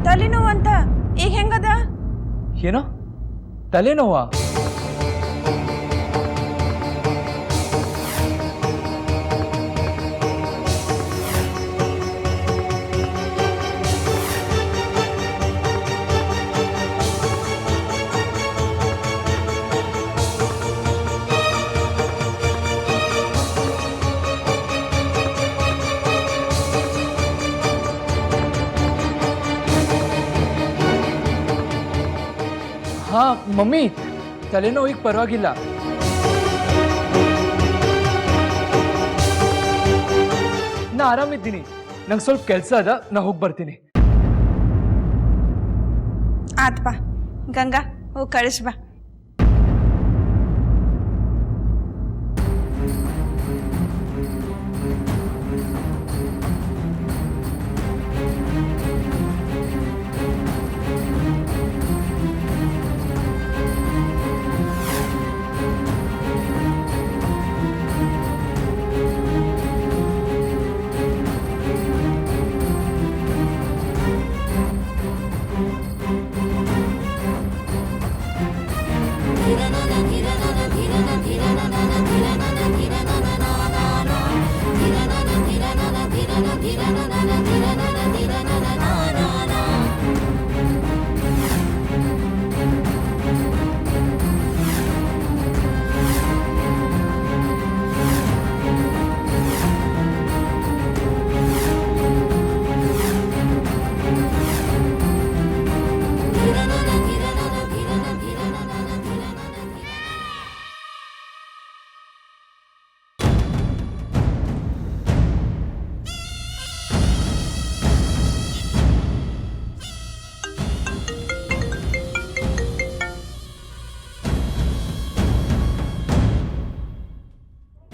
ತಲೆನೋವು ಅಂತ ಈಗ ಹೆಂಗದ? ಏನೋ ತಲೆನೋವಾ? ಹಾ ಮಮ್ಮಿ, ತಲೆನೋವಿಗೆ ಪರವಾಗಿಲ್ಲ. ನಾ ಆರಾಮಿದ್ದೀನಿ. ನಂಗೆ ಸ್ವಲ್ಪ ಕೆಲಸ ಅದ, ನಾ ಹೋಗಿ ಬರ್ತೀನಿ. ಆತ್ ಬಾ ಗಂಗಾ, ಹೋಗಿ ಕಳಿಸ್ ಬಾ.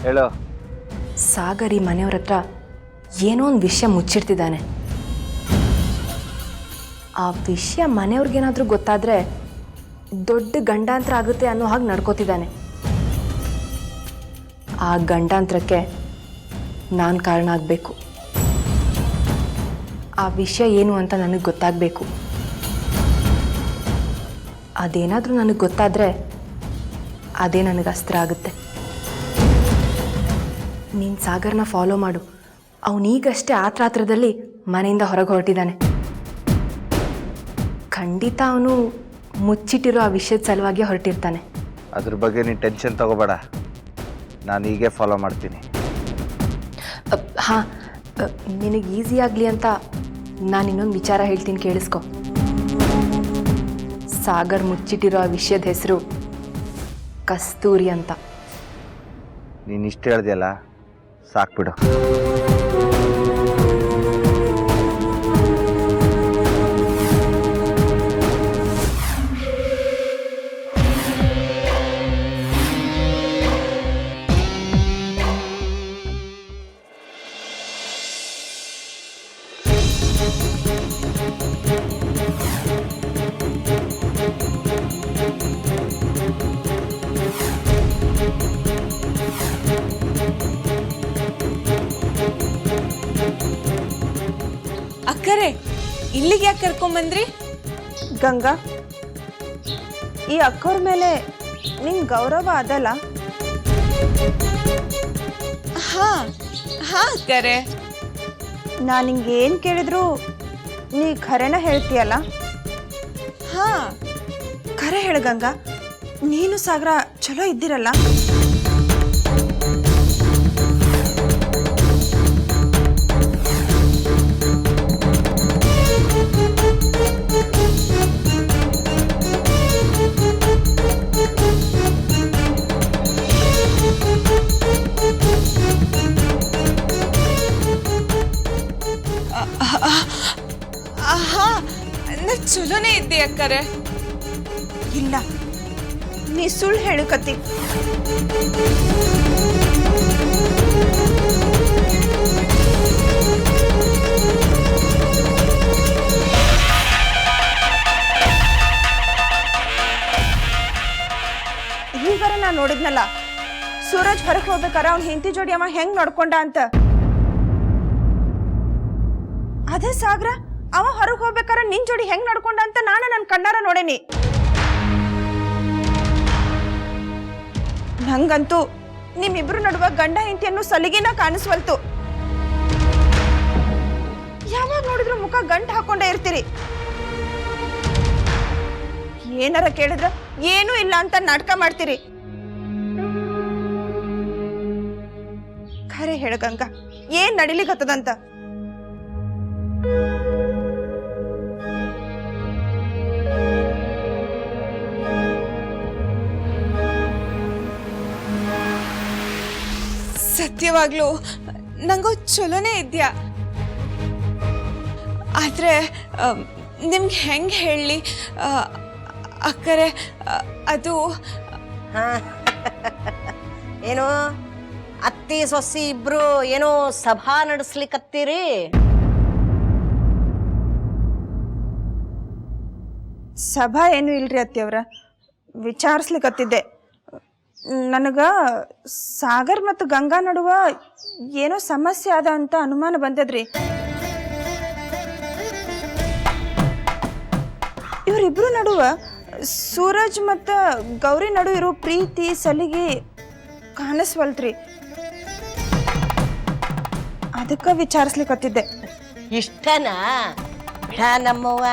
ಹೇಳೋ. ಸಾಗರ್ ಈ ಮನೆಯವ್ರ ಹತ್ರ ಏನೋ ಒಂದು ವಿಷಯ ಮುಚ್ಚಿಡ್ತಿದ್ದಾನೆ. ಆ ವಿಷಯ ಮನೆಯವ್ರಿಗೇನಾದರೂ ಗೊತ್ತಾದರೆ ದೊಡ್ಡ ಗಂಡಾಂತರ ಆಗುತ್ತೆ ಅನ್ನೋ ಹಾಗೆ ನಡ್ಕೋತಿದ್ದಾನೆ. ಆ ಗಂಡಾಂತರಕ್ಕೆ ನಾನು ಕಾರಣ ಆಗಬೇಕು. ಆ ವಿಷಯ ಏನು ಅಂತ ನನಗೆ ಗೊತ್ತಾಗಬೇಕು. ಅದೇನಾದರೂ ನನಗೆ ಗೊತ್ತಾದರೆ ಅದೇ ನನಗೆ ಅಸ್ತ್ರ ಆಗುತ್ತೆ. ನೀನು ಸಾಗರ್ನ ಫಾಲೋ ಮಾಡು. ಅವನೀಗಷ್ಟೇ ಆತ್ರದಲ್ಲಿ ಮನೆಯಿಂದ ಹೊರಗೆ ಹೊರಟಿದ್ದಾನೆ. ಖಂಡಿತ ಅವನು ಮುಚ್ಚಿಟ್ಟಿರೋ ಆ ವಿಷಯದ ಸಲುವಾಗಿ ಹೊರಟಿರ್ತಾನೆ. ಅದ್ರ ಬಗ್ಗೆ ನೀನು ಟೆನ್ಷನ್ ತಗೋಬೇಡ, ನಾನು ಹೀಗೆ ಫಾಲೋ ಮಾಡ್ತೀನಿ. ಹಾಂ, ನಿನಗೆ ಈಸಿ ಆಗಲಿ ಅಂತ ನಾನು ಇನ್ನೊಂದು ವಿಚಾರ ಹೇಳ್ತೀನಿ, ಕೇಳಿಸ್ಕೊ. ಸಾಗರ್ ಮುಚ್ಚಿಟ್ಟಿರೋ ಆ ವಿಷಯದ ಹೆಸರು ಕಸ್ತೂರಿ ಅಂತ. ನೀನು ಇಷ್ಟು ಹೇಳ್ದೆಯಲ್ಲ, ಸಾಕ್ಬಿಡು. ಅಕ್ಕರೆ, ಇಲ್ಲಿಗೆ ಯಾಕೆ ಕರ್ಕೊಂಬಂದ್ರಿ? ಗಂಗಾ, ಈ ಅಕ್ಕವ್ರ ಮೇಲೆ ನಿಂಗೆ ಗೌರವ ಅದಲ್ಲ? ಹಾ ಹಾ ಅಕ್ಕರೆ, ನಾನು ನಿಂಗೆ ಏನು ಕೇಳಿದ್ರು ನೀ ಖರೇನ ಹೇಳ್ತೀಯಲ್ಲ? ಹಾ ಖರೆ ಹೇಳು ಗಂಗಾ, ನೀನು ಸಾಗರ ಚಲೋ ಇದ್ದಿರಲ್ಲ? ಚಲೋನೇ ಇದ್ದೆ ಅಕ್ಕರೆ. ಇಲ್ಲ, ನೀ ಸುಳ್ಳು ಹೇಳಕತ್ತಿ. ಈಗಾರ ನಾ ನೋಡಿದ್ನಲ್ಲ, ಸೂರಜ್ ಹೊರಗೆ ಹೋಗ್ಬೇಕಾರ ಅವ್ನ ಹೆಂಡತಿ ಜೋಡಿ ಅವ ಹೆಂಗ್ ನೋಡ್ಕೊಂಡ ಅಂತ. ಅದೇ ಸಾಗರ ಅವ ಹೊರಗೆ ಹೋಗ್ಬೇಕಾರ ನಿನ್ ಜೋಡಿ ಹೆಂಗ್ ನಡ್ಕೊಂಡ ಅಂತ ನಾನು ನನ್ನ ಕಣ್ಣಾರ ನೋಡೇನಿ. ನಂಗಂತೂ ನಿಮ್ಮಿಬ್ರು ನಡುವ ಗಂಡ ಹೆಂಡತಿಯನ್ನು ಸಲಿಗೆನ ಕಾಣಿಸ್ವಲ್ತು. ಯಾವಾಗ ನೋಡಿದ್ರು ಮುಖ ಗಂಟು ಹಾಕೊಂಡೇ ಇರ್ತೀರಿ. ಏನಾರ ಕೇಳಿದ್ರ ಏನೂ ಇಲ್ಲ ಅಂತ ನಾಟಕ ಮಾಡ್ತೀರಿ. ಖರೆ ಹೇಳ ಗಂಗಾ, ಏನ್ ನಡಿಲಿಕತ್ತದಂತ? ಸತ್ಯವಾಗ್ಲೂ ನಂಗೂ ಚಲೋನೇ ಇದ್ಯಾ. ಆದರೆ ನಿಮ್ಗೆ ಹೆಂಗೆ ಹೇಳಲಿ ಅಕ್ಕರೆ, ಅದು ಏನೋ ಅತ್ತಿ ಸೊಸಿ ಇಬ್ರು ಏನೋ ಸಭಾ ನಡೆಸ್ಲಿಕ್ಕತ್ತೀರಿ? ಸಭಾ ಏನು ಇಲ್ರಿ ಅತ್ತಿಯವ್ರ, ವಿಚಾರಿಸ್ಲಿಕ್ಕತ್ತಿದ್ದೆ. ನನಗ ಸಾಗರ್ ಮತ್ತು ಗಂಗಾ ನಡುವ ಏನೋ ಸಮಸ್ಯೆ ಅದ ಅಂತ ಅನುಮಾನ ಬಂದದ್ರಿ. ಇವರಿಬ್ರು ನಡುವ ಸೂರಜ್ ಮತ್ತು ಗೌರಿ ನಡು ಇರೋ ಪ್ರೀತಿ ಸಲಿಗೆ ಕಾಣಿಸ್ವಲ್ತ್ರಿ. ಅದಕ್ಕೆ ವಿಚಾರಿಸ್ಲಿಕ್ಕತ್ತಿದ್ದೆ. ಇಷ್ಟನಾ? ಬಿಡ ನಮ್ಮವ್ವ,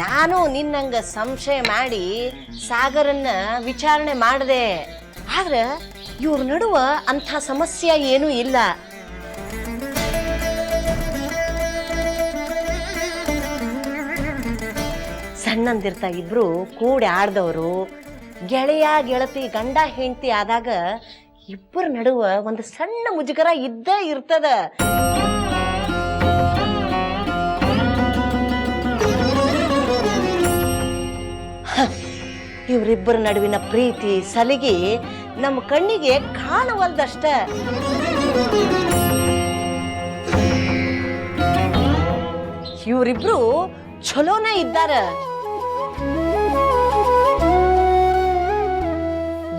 ನಾನು ನಿನ್ನಂಗ ಸಂಶಯ ಮಾಡಿ ಸಾಗರನ್ನ ವಿಚಾರಣೆ ಮಾಡಿದೆ. ಆದ್ರೆ ಇವ್ರ ನಡುವ ಅಂಥ ಸಮಸ್ಯೆ ಏನೂ ಇಲ್ಲ. ಸಣ್ಣಂದಿರ್ತ ಇಬ್ರು ಕೂಡಿ ಆಡ್ದವರು, ಗೆಳೆಯ ಗೆಳತಿ ಗಂಡ ಹೆಂಡತಿ ಆದಾಗ ಇಬ್ಬರ ನಡುವ ಒಂದು ಸಣ್ಣ ಮುಜುಗರ ಇದ್ದ ಇರ್ತದ. ಇವರಿಬ್ಬರ ನಡುವಿನ ಪ್ರೀತಿ ಸಲಿಗೆ ನಮ್ಮ ಕಣ್ಣಿಗೆ ಕಾಣವಲ್ದಷ್ಟ. ಇವರಿಬ್ರು ಚಲೋನೇ ಇದ್ದಾರ.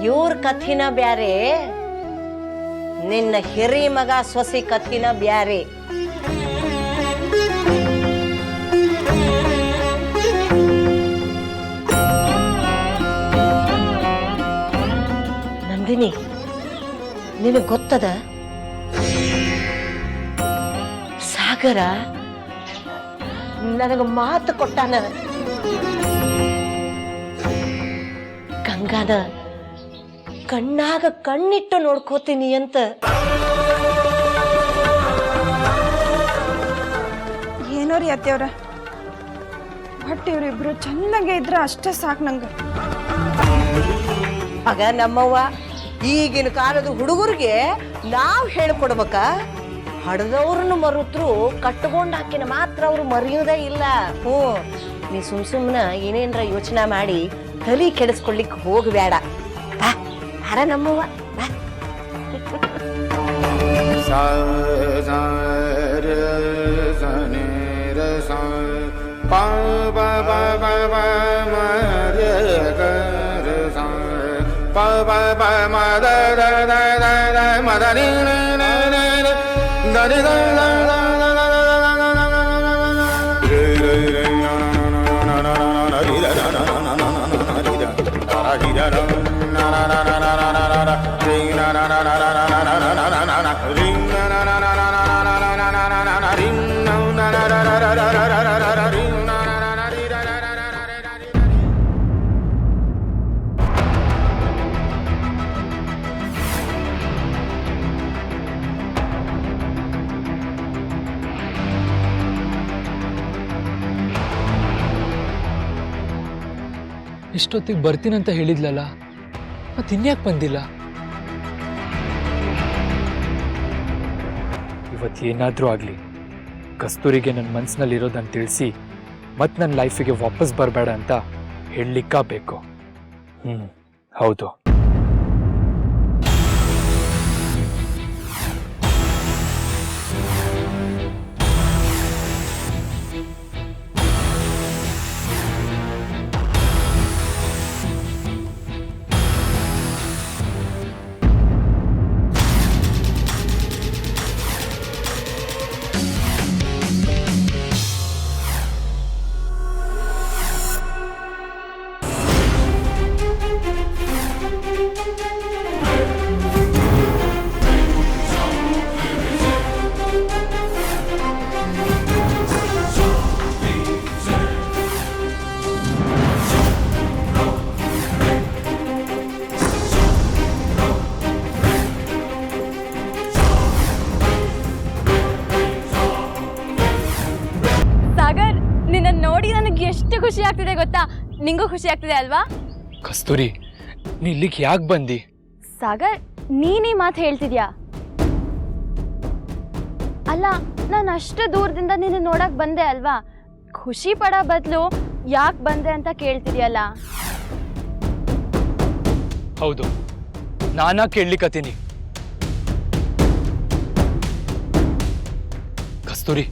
ಇವ್ರ ಕಥಿನ ಬ್ಯಾರೆ, ನಿನ್ನ ಹಿರಿ ಮಗ ಸೊಸಿ ಕಥಿನ ಬ್ಯಾರೆ. ನಂದಿನಿ, ನಿನಗೆ ಗೊತ್ತದ ಸಾಗರ ನನಗ ಮಾತು ಕೊಟ್ಟಾನ, ಗಂಗಾದ ಕಣ್ಣಾಗ ಕಣ್ಣಿಟ್ಟು ನೋಡ್ಕೋತೀನಿ ಅಂತ. ಏನೋ ರೀ ಅತ್ತಿಯವ್ರ, ಬಟ್ ಇವರಿಬ್ರು ಚೆನ್ನಾಗೇ ಇದ್ರ ಅಷ್ಟೇ ಸಾಕು ನಂಗೆ. ಆಗ ನಮ್ಮವ್ವ, ಈಗಿನ ಕಾಲದ ಹುಡುಗರಿಗೆ ನಾವು ಹೇಳ್ಕೊಡ್ಬೇಕ? ಹಡ್ದವ್ರನ್ನು ಮರುತ್ರು ಕಟ್ಕೊಂಡ್ ಹಾಕಿನ ಮಾತ್ರ ಅವ್ರು ಮರೆಯೋದೇ ಇಲ್ಲ. ನೀ ಸುಮ್ನ ಏನೇನ್ರ ಯೋಚನೆ ಮಾಡಿ ತಲೆ ಕೆಡಿಸ್ಕೊಳ್ಲಿಕ್ಕೆ ಹೋಗಬೇಡ. ಅರ ನಮ್ಮವ್ವ ಬಾ. ಇಷ್ಟೊತ್ತಿಗೆ ಬರ್ತೀನಂತ ಹೇಳಿದ್ಲಲ್ಲ, ಮತ್ತೆ ಇನ್ಯಾಕೆ ಬಂದಿಲ್ಲ? ಇವತ್ತು ಏನಾದರೂ ಆಗಲಿ ಕಸ್ತೂರಿಗೆ ನನ್ನ ಮನಸ್ಸಿನಲ್ಲಿರೋದನ್ನು ತಿಳಿಸಿ ಮತ್ತೆ ನನ್ನ ಲೈಫಿಗೆ ವಾಪಸ್ ಬರಬೇಡ ಅಂತ ಹೇಳಲಿಕ್ಕಬೇಕು. ಹೌದು. ನೋಡಿ ನನಗೆ ಎಷ್ಟು ಖುಷಿ ಆಗ್ತಿದೆ ಗೊತ್ತಾ? ನಿಂಗೂ ಖುಷಿ ಆಗ್ತಿದೆ ಅಲ್ವಾ? ಕಸ್ತೂರಿ, ನೀ ಇಲ್ಲಿಗೆ ಯಾಕೆ ಬಂದಿ? ಸಾಗರ್, ನೀನೇ ಮಾತು ಹೇಳ್ತಿದ್ಯಾ? ಅಲ್ಲ, ನಾನು ಅಷ್ಟು ದೂರದಿಂದ ನಿನ್ನ ನೋಡಕ್ ಬಂದೆ ಅಲ್ವಾ? ಖುಷಿ ಪಡೋ ಬದಲು ಯಾಕೆ ಬಂದೆ ಅಂತ ಕೇಳ್ತಿದ್ಯಲ್ಲ? ಹೌದು, ನಾನಾ ಕೇಳಲಿಕ್ಕತ್ತೀನಿ. ಕಸ್ತೂರಿ,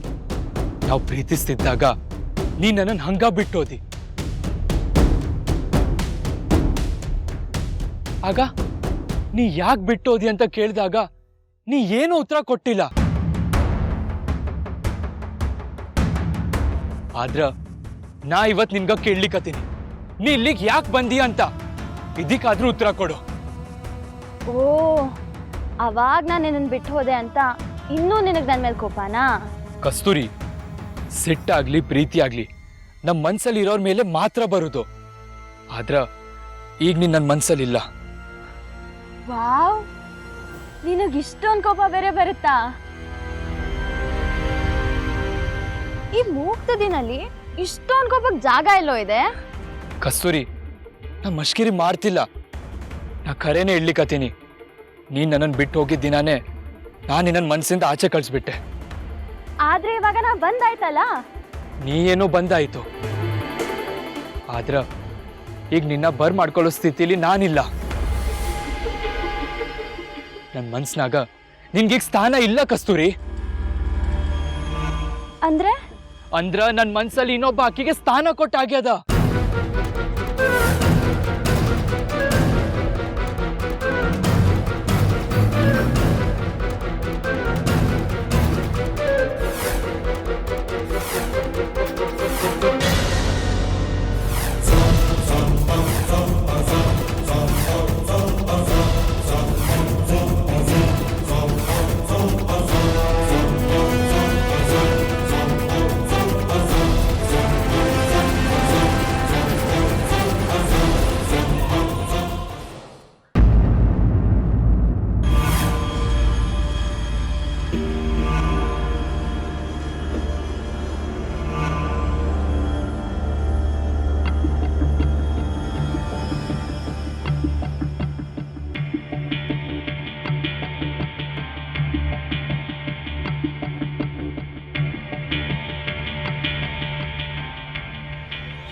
ನಾವು ಪ್ರೀತಿಸ್ತಿದ್ದಾಗ ನೀ ನನ್ನನ್ನು ಹಂಗ ಬಿಟ್ಟೋದಿ. ಆಗ ನೀ ಯಾಕೆ ಬಿಟ್ಟೋದಿ ಅಂತ ಕೇಳಿದಾಗ ನೀ ಏನು ಉತ್ತರ ಕೊಟ್ಟಿಲ್ಲ. ಆದ್ರ ನಾ ಇವತ್ ನಿನ್ಗ ಕೇಳಲಿಕ್ಕತ್ತೀನಿ, ನೀ ಇಲ್ಲಿಗೆ ಯಾಕೆ ಬಂದಿ ಅಂತ. ಇದಕ್ಕಾದ್ರೂ ಉತ್ತರ ಕೊಡು. ಓ, ಅವಾಗ ನಾನು ನಿನ್ನನ್ನು ಬಿಟ್ಟು ಹೋದೆ ಅಂತ ಇನ್ನೂ ನಿನಗೆ ನನ್ನ ಮೇಲೆ ಕೋಪನಾ? ಕಸ್ತೂರಿ, ಸಿಟ್ಟಾಗ್ಲಿ ಪ್ರೀತಿ ಆಗ್ಲಿ ನಮ್ಮ ಮನ್ಸಲ್ಲಿ ಇರೋರ್ ಮೇಲೆ ಮಾತ್ರ ಬರುದು. ಆದ್ರ ಈಗ ನೀನ್ ನನ್ನ ಮನ್ಸಲ್ಲಿಲ್ಲ. ವಾವ್, ನಿನಗಿಷ್ಟೊಂದು ಕೋಪ ಬೇರೆ ಬರುತ್ತಾ? ಈ ಮೂಕ್ತದಿನಲ್ಲಿ ಇಷ್ಟೊಂದು ಕೋಪಕ್ಕೆ ಜಾಗ ಎಲ್ಲೋ ಇದೆ? ಕಸ್ತೂರಿ, ನಾ ಮಷ್ಕಿರಿ ಮಾಡ್ತಿಲ್ಲ, ನಾ ಖರೇನೆ ಇಡ್ಲಿಕ್ಕತ್ತೀನಿ. ನೀನ್ ನನ್ನನ್ನು ಬಿಟ್ಟು ಹೋಗಿದ್ದ ದಿನಾನೇ ನಾನು ನಿನ್ನ ಮನಸ್ಸಿಂದ ಆಚೆ ಕಳಿಸ್ಬಿಟ್ಟೆ. ಆದ್ರೆ ಇವಾಗ ನಾ ಬಂದಾಯ್ತಲ್ಲ. ನೀ ಏನೋ ಬಂದಾಯ್ತು, ಆದ್ರ ಈಗ ನಿನ್ನ ಬರ್ ಮಾಡ್ಕೊಳ್ಳೋ ಸ್ಥಿತಿಲಿ ನಾನಿಲ್ಲ. ನನ್ನ ಮನ್ಸ್ನಾಗ ನಿನ್ಗೀಗ ಸ್ಥಾನ ಇಲ್ಲ ಕಸ್ತೂರಿ. ಅಂದ್ರ ನನ್ನ ಮನ್ಸಲ್ಲಿ ಇನ್ನೊಬ್ಬ ಆಕಿಗೆ ಸ್ಥಾನ ಕೊಟ್ಟಾಗ್ಯದ.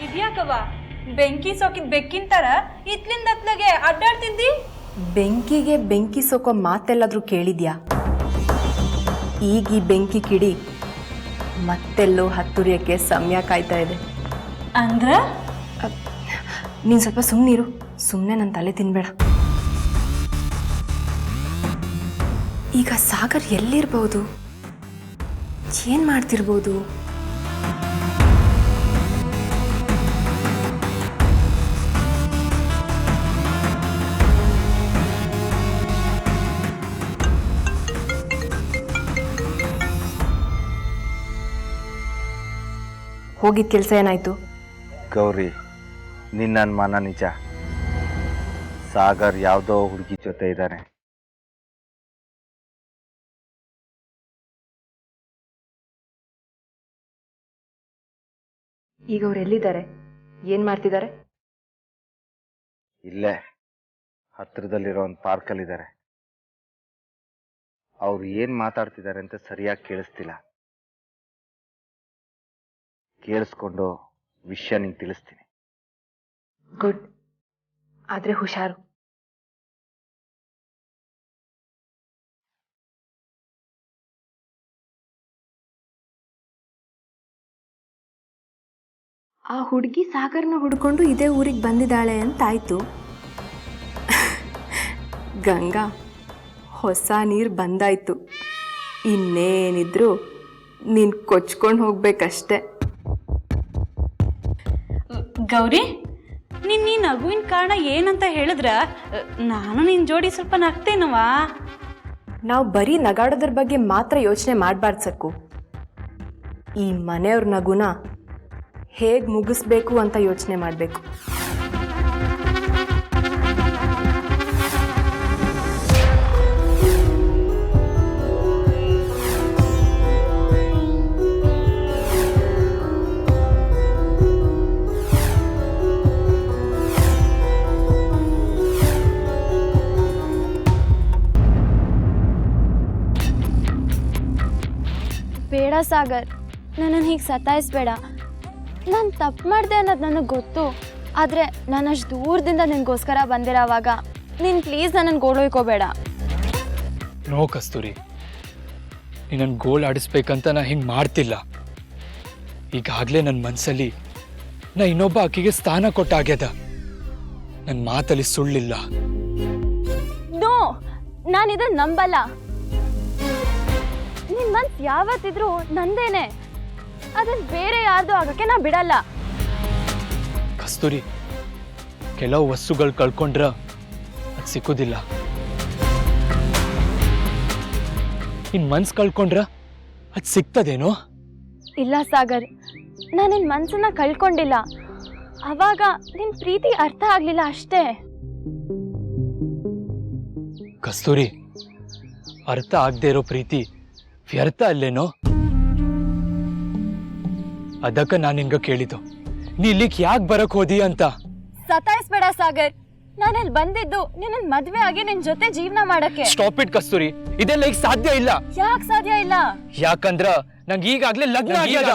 ಇದ್ಯಾಕವ್ವ ಬೆಂಕಿ ಸೋಕಿದ್ ಬೆಕ್ಕಿನ ತರ ಇತ್ಲಿಂದ ಅತ್ಲಗೆ ಅಡ್ಡಾಡ್ತಿದ್ದಿ? ಬೆಂಕಿಗೆ ಬೆಂಕಿ ಸೋಕೋ ಮಾತೆಲ್ಲಾದ್ರೂ ಕೇಳಿದ್ಯಾ? ಈಗ ಈ ಬೆಂಕಿ ಕಿಡಿ ಮತ್ತೆಲ್ಲೋ ಹತ್ತುರಿಯಕ್ಕೆ ಸಮಯ ಕಾಯ್ತಾ ಇದೆ. ಅಂದ್ರ ನೀನು ಸ್ವಲ್ಪ ಸುಮ್ಮನಿರು, ಸುಮ್ಮನೆ ನನ್ನ ತಲೆ ತಿನ್ಬೇಡ. ಈಗ ಸಾಗರ್ ಎಲ್ಲಿರ್ಬೋದು? ಏನು ಮಾಡ್ತಿರ್ಬೋದು? ಹೋಗಿದ್ದ ಕೆಲಸ ಏನಾಯ್ತು? ಗೌರಿ, ನಿನ್ನ ಅನುಮಾನ ನಿಜ. ಸಾಗರ್ ಯಾವುದೋ ಹುಡುಗಿ ಜೊತೆ ಇದ್ದಾನೆ. ಈಗ ಅವ್ರು ಎಲ್ಲಿದ್ದಾರೆ? ಏನ್ ಮಾಡ್ತಿದ್ದಾರೆ? ಇಲ್ಲೇ ಹತ್ರದಲ್ಲಿರೋ ಒಂದು ಪಾರ್ಕಲ್ಲಿದ್ದಾರೆ. ಅವ್ರು ಏನು ಮಾತಾಡ್ತಿದ್ದಾರೆ ಅಂತ ಸರಿಯಾಗಿ ಕೇಳಿಸ್ತಿಲ್ಲ. ಕೇಳಿಸ್ಕೊಂಡು ವಿಷಯ ನಿಂಗೆ ತಿಳಿಸ್ತೀನಿ. ಗುಡ್, ಆದ್ರೆ ಹುಷಾರು. ಆ ಹುಡುಗಿ ಸಾಗರ್ನ ಹುಡ್ಕೊಂಡು ಇದೇ ಊರಿಗೆ ಬಂದಿದ್ದಾಳೆ ಅಂತಾಯ್ತು. ಗಂಗಾ, ಹೊಸ ನೀರು ಬಂದಾಯ್ತು. ಇನ್ನೇನಿದ್ರು ನೀನು ಕೊಚ್ಕೊಂಡು ಹೋಗ್ಬೇಕಷ್ಟೆ. ಗೌರಿ, ನೀ ನಗುವಿನ ಕಾರಣ ಏನಂತ ಹೇಳಿದ್ರ ನಾನು ನಿನ್ ಜೋಡಿ ಸ್ವಲ್ಪ ನಗ್ತೇನವಾ? ನಾವು ಬರೀ ನಗಾಡೋದ್ರ ಬಗ್ಗೆ ಮಾತ್ರ ಯೋಚನೆ ಮಾಡಬಾರ್ದು ಸಕ್ಕು. ಈ ಮನೆಯವ್ರ ನಗುನ ಹೇಗೆ ಮುಗಿಸ್ಬೇಕು ಅಂತ ಯೋಚನೆ ಮಾಡಬೇಕು. ಬೇಡ ಸಾಗರ್, ನನ್ನನ್ನು ಹೀಗೆ ಸತಾಯಿಸ್ಬೇಡ. ನಾನು ತಪ್ಪು ಮಾಡಿದೆ ಅನ್ನೋದು ನನಗೆ ಗೊತ್ತು. ಆದರೆ ನಾನು ಅಷ್ಟು ದೂರದಿಂದ ನಿನಗೋಸ್ಕರ ಬಂದಿರೋವಾಗ ನೀನು ಪ್ಲೀಸ್ ನನ್ನನ್ನು ಗೋಳೊಯ್ಕೋಬೇಡ. ನೋ ಕಸ್ತೂರಿ, ನೀ ನನ್ನ ಗೋಲ್ ಆಡಿಸ್ಬೇಕಂತ ನಾ ಹಿಂಗೆ ಮಾಡ್ತಿಲ್ಲ. ಈಗಾಗಲೇ ನನ್ನ ಮನಸ್ಸಲ್ಲಿ ನಾ ಇನ್ನೊಬ್ಬ ಆಕೆಗೆ ಸ್ಥಾನ ಕೊಟ್ಟಾಗ್ಯದ. ನನ್ನ ಮಾತಲ್ಲಿ ಸುಳ್ಳಿಲ್ಲ. ನೋ, ನಾನು ಇದನ್ನು ನಂಬಲ್ಲ. ನಿನ್ನ ಮನ್ಸು ಯಾವತ್ತಿದ್ರೂ ನಂದೇನೆ. ಅದನ್ನು ಬೇರೆ ಯಾರ್ದು ಆಗೋಕ್ಕೆ ನಾ ಬಿಡಲ್ಲ. ಕಸ್ತೂರಿ, ಕೆಲವು ವಸ್ತುಗಳು ಕಳ್ಕೊಂಡ್ರ ಅದು ಸಿಕ್ಕೋದಿಲ್ಲ. ನಿನ್ ಮನ್ಸು ಕಳ್ಕೊಂಡ್ರ ಅದು ಸಿಗ್ತದೇನೋ? ಇಲ್ಲ ಸಾಗರ್, ನಾನು ನಿನ್ನ ಮನಸ್ಸನ್ನ ಕಳ್ಕೊಂಡಿಲ್ಲ. ಅವಾಗ ನಿನ್ನ ಪ್ರೀತಿ ಅರ್ಥ ಆಗಲಿಲ್ಲ ಅಷ್ಟೇ. ಕಸ್ತೂರಿ, ಅರ್ಥ ಆಗದೆ ಇರೋ ಪ್ರೀತಿ ವ್ಯರ್ಥ ಅಲ್ಲೇನೋ? ಅದಕ್ಕೆ ನಾನು ನಿಂಗ ಕೇಳಿದ್ದು, ನೀ ಇಲ್ಲಿಗೆ ಯಾಕೆ ಬರಕ್ ಹೋದಿ ಅಂತ. ಸತಾಯಿಸ್ಬೇಡ ಸಾಗರ್, ನಾನಲ್ಲಿ ಬಂದಿದ್ದು ನಿನ್ನ ಮದ್ವೆ ಆಗಿ ನಿನ್ ಜೊತೆ ಜೀವನ ಮಾಡಕ್ಕೆ. ಸ್ಟಾಪ್ ಇಟ್ ಕಸ್ತೂರಿ, ಇದೆಲ್ಲ ಈಗ ಸಾಧ್ಯ ಇಲ್ಲ. ಯಾಕೆ ಸಾಧ್ಯ ಇಲ್ಲ? ಯಾಕಂದ್ರ ನಂಗೆ ಈಗಾಗ್ಲೇ ಲಗ್ನ ಆಗ್ಯದ.